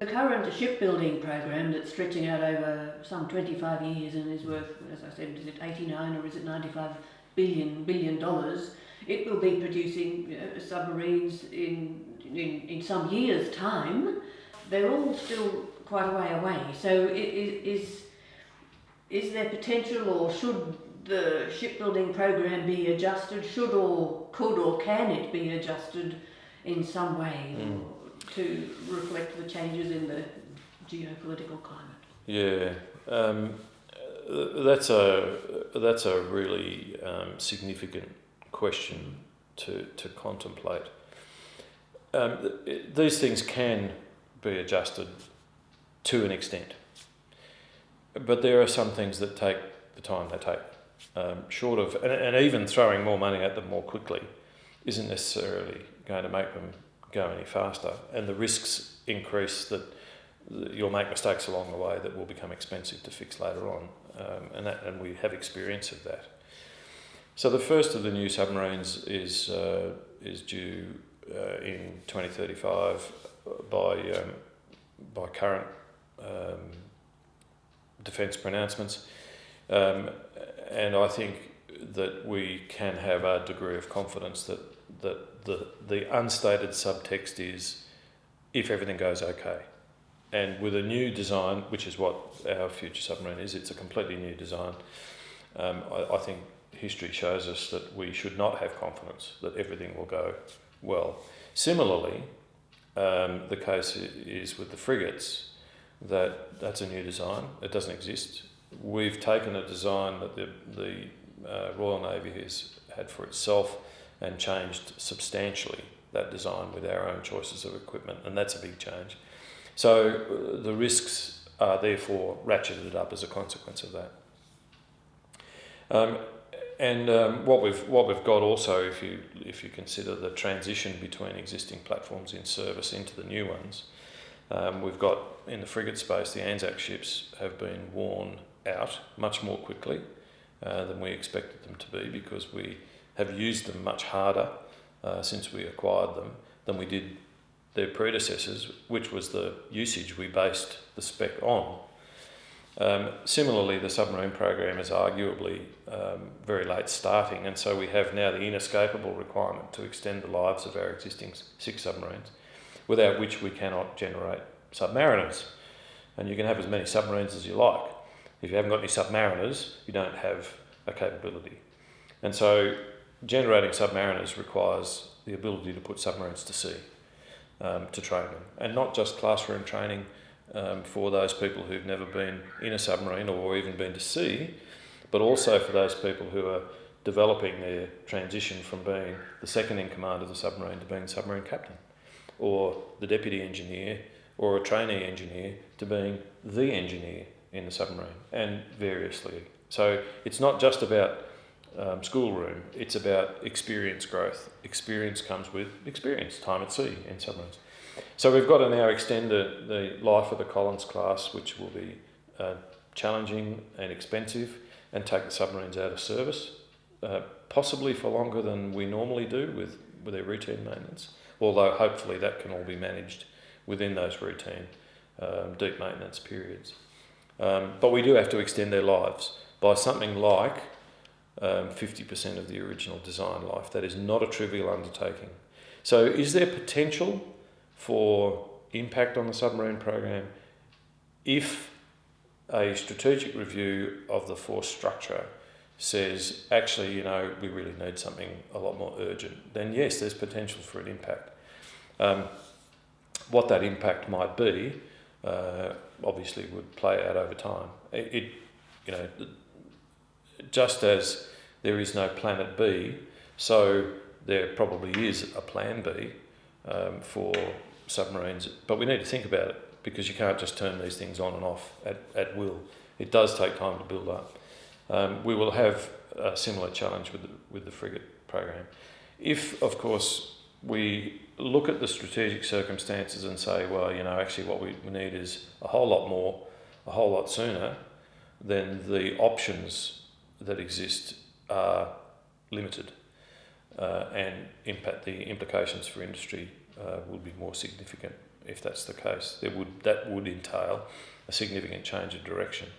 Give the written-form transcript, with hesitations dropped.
current shipbuilding program that's stretching out over some 25 years and is worth, as I said, is it 89 or is it 95 billion dollars? It will be producing submarines in some years' time. They're all still quite a way away. So is there potential, or should the shipbuilding program be adjusted? Should or could or can it be adjusted in some way to reflect the changes in the geopolitical climate? Yeah, that's a really significant question to contemplate. These things can be adjusted to an extent, but there are some things that take the time they take. Short of, and even throwing more money at them more quickly isn't necessarily going to make them go any faster, and the risks increase that you'll make mistakes along the way that will become expensive to fix later on, and we have experience of that. So the first of the new submarines is due in 2035 by current defence pronouncements, and I think that we can have a degree of confidence that the unstated subtext is if everything goes okay. And with a new design, which is what our future submarine is, it's a completely new design. I think history shows us that we should not have confidence that everything will go well. Similarly, the case is with the frigates, that's a new design. It doesn't exist. We've taken a design that the Royal Navy has had for itself and changed substantially that design with our own choices of equipment, and that's a big change. So the risks are therefore ratcheted up as a consequence of that. What we've got also, if you consider the transition between existing platforms in service into the new ones, we've got in the frigate space, the Anzac ships have been worn out much more quickly than we expected them to be, because we have used them much harder since we acquired them than we did their predecessors, which was the usage we based the spec on. Similarly, the submarine program is arguably very late starting, and so we have now the inescapable requirement to extend the lives of our existing 6 submarines, without which we cannot generate submariners. And you can have as many submarines as you like. If you haven't got any submariners, you don't have a capability. And so generating submariners requires the ability to put submarines to sea, to train them. And not just classroom training for those people who've never been in a submarine or even been to sea, but also for those people who are developing their transition from being the second in command of the submarine to being the submarine captain, or the deputy engineer, or a trainee engineer to being the engineer in the submarine, and variously. So it's not just about schoolroom, it's about experience growth. Experience comes with experience, time at sea in submarines. So we've got to now extend the life of the Collins class, which will be challenging and expensive, and take the submarines out of service, possibly for longer than we normally do with their routine maintenance, although hopefully that can all be managed within those routine deep maintenance periods. But we do have to extend their lives by something like 50% of the original design life. That is not a trivial undertaking. So is there potential for impact on the submarine program if a strategic review of the force structure says, actually, we really need something a lot more urgent? Then yes, there's potential for an impact. What that impact might be, obviously would play out over time. Just as there is no planet B, so there probably is a plan B for submarines. But we need to think about it, because you can't just turn these things on and off at will. It does take time to build up. We will have a similar challenge with the frigate program. If, of course, we look at the strategic circumstances and say, well, actually what we need is a whole lot more, a whole lot sooner, then the options that exist are limited, and the implications for industry will be more significant if that's the case. That would entail a significant change of direction